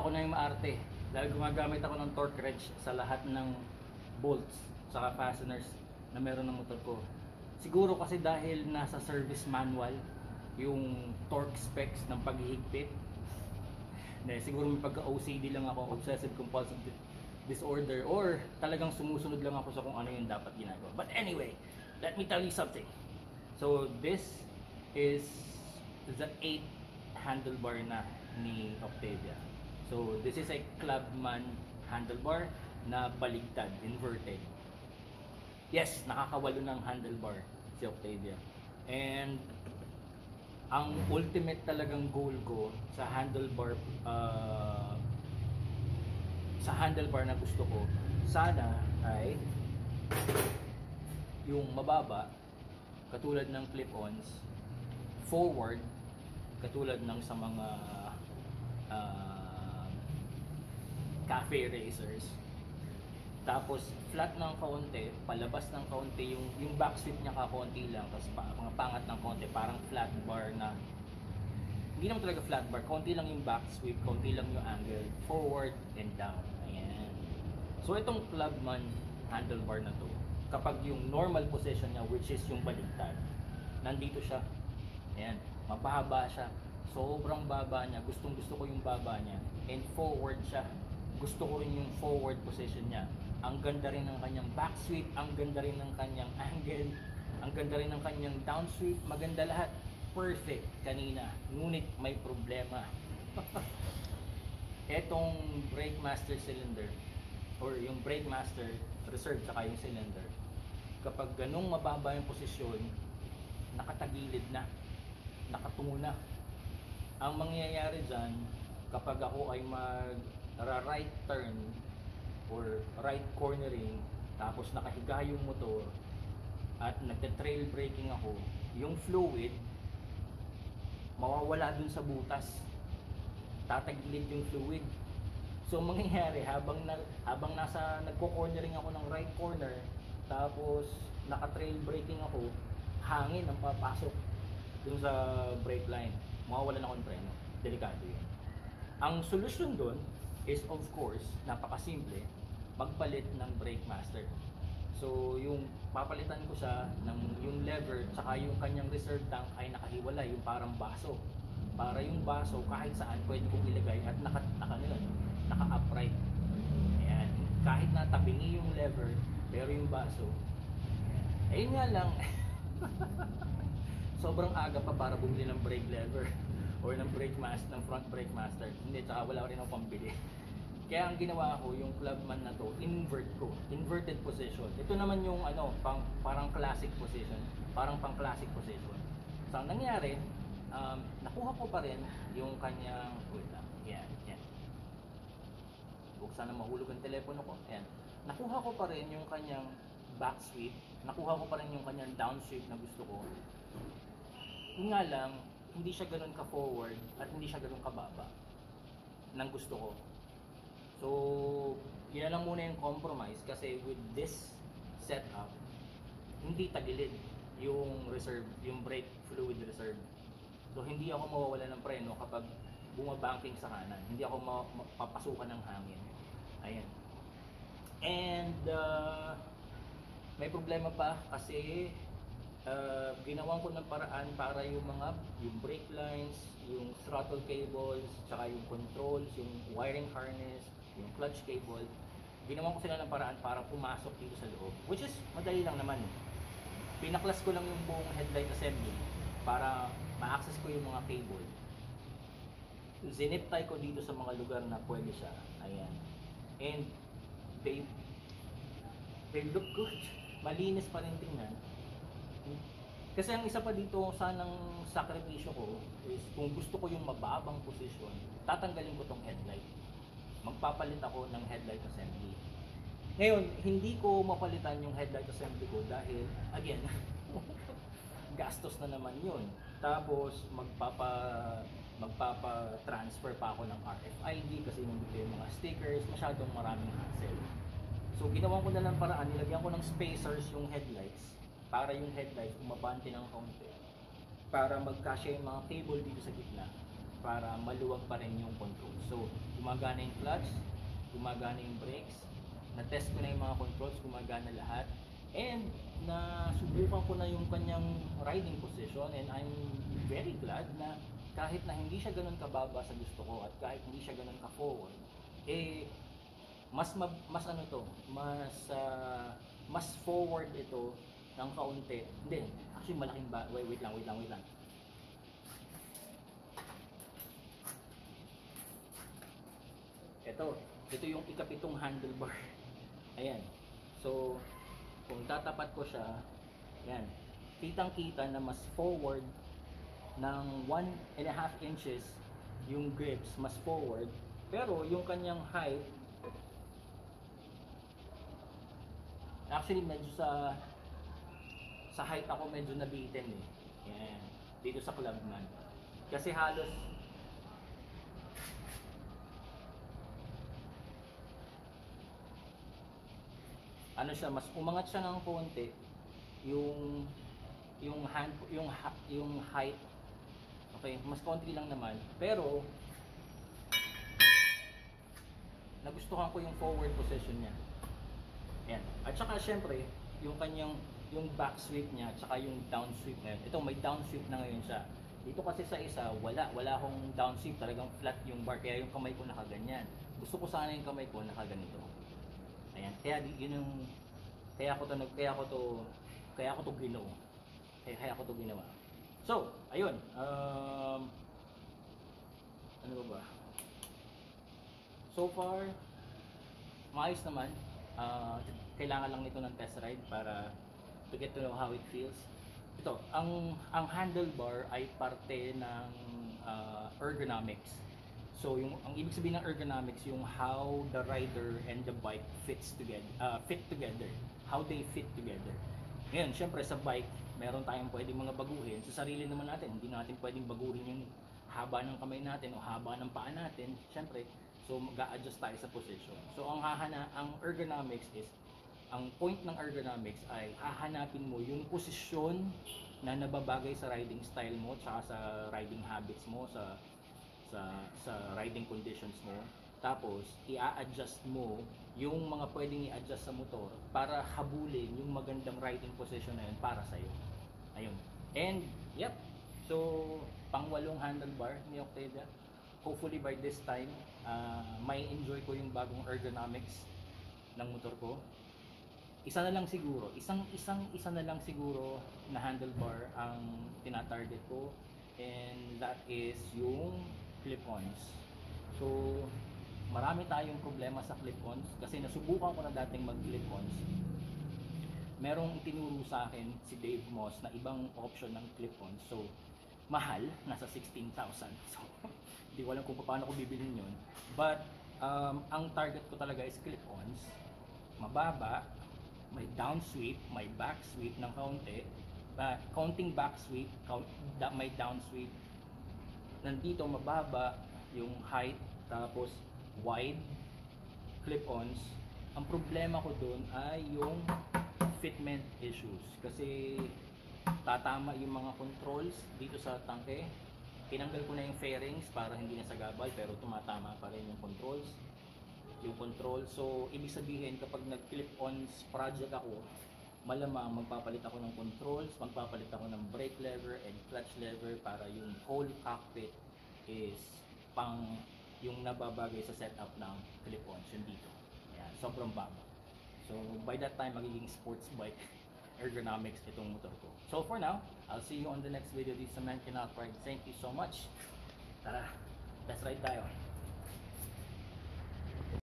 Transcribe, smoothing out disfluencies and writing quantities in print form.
ako na yung maarte. Dahil gumagamit ako ng torque wrench sa lahat ng bolts saka fasteners na meron ng motor ko. Siguro kasi dahil nasa service manual yung torque specs ng paghihigpit. Siguro may pagka-OCD lang ako, obsessive compulsive disorder, or talagang sumusunod lang ako sa kung ano yung dapat ginagawa. But anyway, let me tell you something. So this is the 8th handlebar na ni Octavia. So this is a Clubman handlebar na baligtad, inverted. Yes, nakakawalo ng handlebar si Octavia. And ang ultimate talagang goal ko sa handlebar na gusto ko, sana ay yung mababa katulad ng clip-ons, forward katulad ng sa mga cafe racers, tapos flat ng kaunti, palabas ng kaunti, yung back sweep niya kakunti lang, tapos mga pangat ng kaunti, parang flat bar na hindi naman talaga flat bar, kaunti lang yung back sweep, kaunti lang yung angle, forward and down. Ayan. So itong Clubman handlebar na to, kapag yung normal position niya, which is yung baligtad, nandito siya. Ayan, mababa siya, sobrang baba niya, gustong gusto ko yung baba niya, and forward siya, gusto ko rin yung forward position niya. Ang ganda rin ng kanyang back sweep, ang ganda rin ng kanyang angle, ang ganda rin ng kanyang down sweep, maganda lahat, perfect kanina, ngunit may problema. Etong brake master cylinder, or yung brake master reserve saka yung cylinder, kapag ganung mababa yung posisyon, nakatagilid na, nakatungo na. Ang mangyayari dyan, kapag ako ay right turn or right cornering, tapos nakahiga yung motor at nagte-trail braking ako, yung fluid mawawala dun sa butas, tatagilid yung fluid. So mangyayari, habang nagko-cornering ako ng right corner, tapos naka-trail braking ako, hangin ang papasok dun sa brake line, mawawalan ako ng preno. Delikado yun. Ang solusyon dun is, of course, napakasimple, magpalit ng brake master. So yung papalitan ko siya ng yung lever tsaka yung kanyang reserve tank ay nakahiwalay, yung parang baso, para yung baso kahit saan pwede kong ilagay at naka-upright. Ayan. Kahit na tabingi yung lever, pero yung baso, ayun nga lang. Sobrang aga pa para bumili ng brake lever or ng brake master, ng front brake master. Hindi, tsaka wala rin akong pambili. Kaya ang ginawa ko, yung Clubman na to, inverted position. Ito naman yung parang classic position, parang pang classic position. So ang nangyari, nakuha ko pa rin yung kanyang, wait lang, yan. Huwag sana mahulog ang telepono ko. Ayan. Nakuha ko pa rin yung kanyang back sweep, nakuha ko pa rin yung kanyang down sweep na gusto ko. Yung nga lang, hindi siya ganoon ka-forward at hindi siya ganoon kababa ng gusto ko. So, yun na lang muna yung compromise, kasi with this setup, hindi tagilid yung reserve, yung brake fluid reserve. So, hindi ako mawawala ng preno kapag bumabanking sa kanan. Hindi ako mapapasukan ng hangin. Ayan. And, may problema pa kasi ginawan ko ng paraan para yung brake lines, yung throttle cables, tsaka yung controls, yung wiring harness, yung clutch cable, ginawan ko sila ng paraan para pumasok dito sa loob, which is madali lang naman. Pinaklas ko lang yung buong headlight assembly para ma-access ko yung mga cable. Zinip tie ko dito sa mga lugar na pwede siya. Ayan. And they look good. Malinis pa rin tingnan. Kasi ang isa pa dito, sanang sakripisyo ko is, kung gusto ko yung mababang posisyon, tatanggalin ko tong headlight. Magpapalit ako ng headlight assembly. Ngayon, hindi ko mapalitan yung headlight assembly ko dahil, again, gastos na naman yun. Tapos, magpapa-transfer pa ako ng RFID kasi nandito yung mga stickers, masyadong maraming hassle. So, ginawa ko na lang paraan, nilagyan ko ng spacers yung headlights para yung headlights umabante ng kaunti, para magkasya yung mga cable dito sa gitna. para maluwag pa rin yung control. So, gumagana yung clutch, gumagana yung brakes, na-test ko na yung mga controls, gumagana lahat, and nasubukan ko na yung kanyang riding position, and I'm very glad na kahit na hindi siya ganun kababa sa gusto ko at kahit hindi siya ganun ka-forward, mas ano to, mas forward ito ng kaunti. Hindi, actually malaking ba, wait lang. Ito yung ikapitong handlebar. Ayan. So, kung tatapat ko siya, ayan, kitang-kita na mas forward ng 1.5 inches yung grips, mas forward. Pero yung kanyang height, actually medyo sa height ako medyo nabitin eh. Ayan. Dito sa Clubman. Kasi halos ano siya, mas umangat siya ng konti yung height. Okay, mas konti lang naman. Pero nagustuhan ko yung forward position niya. Ayan. At saka syempre, yung kanyang back sweep niya, at saka yung down sweep na yun. Ito, may down sweep na ngayon siya. Dito kasi sa isa, wala akong down sweep, talagang flat yung bar, kaya yung kamay ko nakaganyan. Gusto ko sana yung kamay ko nakaganito. Ayan, kaya yun yung kaya ko to ginawa. So, ayun. Ano ba? So far, maayos naman. Kailangan lang nito ng test ride para to get to know how it feels. Ito, ang handlebar ay parte ng ergonomics. So ang ibig sabihin ng ergonomics, yung how the rider and the bike fit together. How they fit together. Ngayon, syempre sa bike, meron tayong pwedeng mga baguhin. Sa sarili naman natin, hindi natin pwedeng baguhin yung haba ng kamay natin o haba ng paa natin. Syempre, so mag-a-adjust tayo sa position. So ang ergonomics is, ang point ng ergonomics ay hahanapin mo yung posisyon na nababagay sa riding style mo, tsaka sa riding habits mo, sa riding conditions mo. Tapos i-a-adjust mo yung mga pwedeng i-adjust sa motor para habulin yung magandang riding position na yun para sa iyo. Ayun. And yep. So pang-walong handlebar ni Octavia. Hopefully by this time, may enjoy ko yung bagong ergonomics ng motor ko. Isa na lang siguro na handlebar ang tina-target ko, and that is yung clip-ons. So marami tayong problema sa clip-ons kasi nasubukan ko na dating mag-clip-ons. Merong itinuro sa akin si Dave Moss na ibang option ng clip-ons. So mahal, nasa 16,000. So hindi ko alam kung paano ko bibilhin yun. But ang target ko talaga is clip-ons. Mababa, may down sweep, may back sweep ng kaunti, counting back sweep, may down sweep. Nandito mababa yung height, tapos wide clip-ons. Ang problema ko doon ay yung fitment issues kasi tatama yung mga controls dito sa tangke. Tinanggal ko na yung fairings para hindi na sagabal, pero tumatama pa rin yung controls. So ibig sabihin, kapag nag-clip-ons project ako, malamang magpapalit ako ng controls, magpapalit ako ng brake lever and clutch lever para yung whole cockpit is pang yung nababagay sa setup ng clip-ons yun dito. Ayan, sobrang baba. So by that time, magiging sports bike ergonomics itong motor ko. So for now, I'll see you on the next video dito sa Man Cannot Ride. Thank you so much. Tara, let's ride tayo.